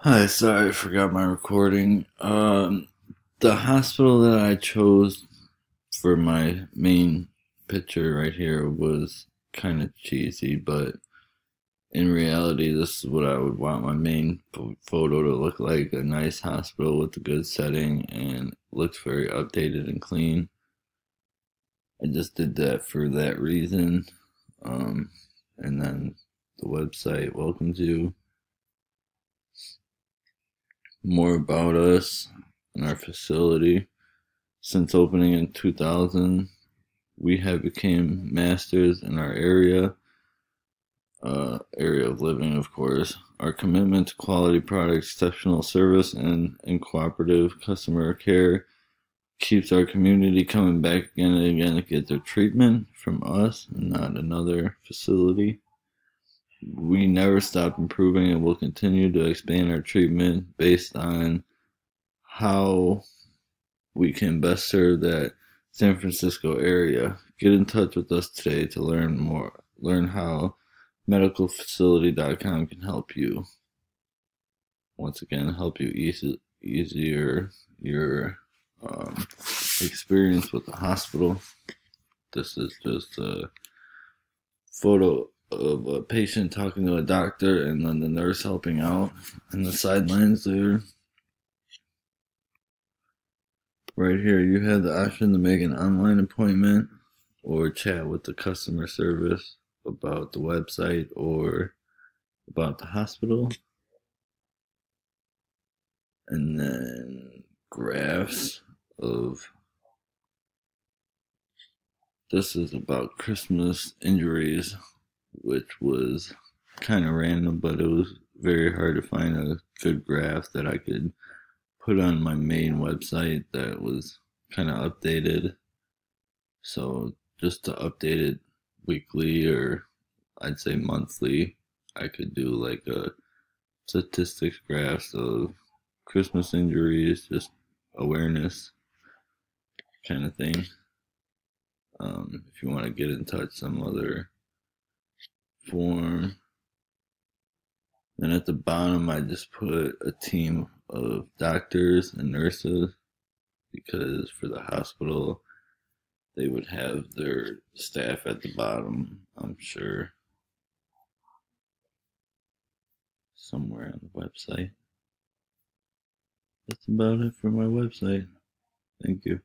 Hi, sorry, I forgot my recording. The hospital that I chose for my main picture right here was kind of cheesy, but in reality, this is what I would want my main photo to look like: a nice hospital with a good setting and looks very updated and clean. I just did that for that reason. Um, and then the website welcomes you. More about us and our facility. Since opening in 2000, we have become masters in our area of living, of course. Our commitment to quality products, exceptional service, and cooperative customer care keeps our community coming back again and again to get their treatment from us and not another facility. We never stop improving and will continue to expand our treatment based on how we can best serve that San Francisco area. Get in touch with us today to learn more. Learn how medicalfacility.com can help you. Once again, help you easier your experience with the hospital. This is just a photo of a patient talking to a doctor and then the nurse helping out in the sidelines there. Right here, you have the option to make an online appointment or chat with the customer service about the website or about the hospital. And then graphs of this is about Christmas injuries, which was kind of random, but it was very hard to find a good graph that I could put on my main website that was kind of updated. So just to update it weekly or I'd say monthly, I could do like a statistics graphs of Christmas injuries, just awareness kind of thing. If you want to get in touch, some other form. Then at the bottom, I just put a team of doctors and nurses because for the hospital, they would have their staff at the bottom, I'm sure, somewhere on the website. That's about it for my website. Thank you.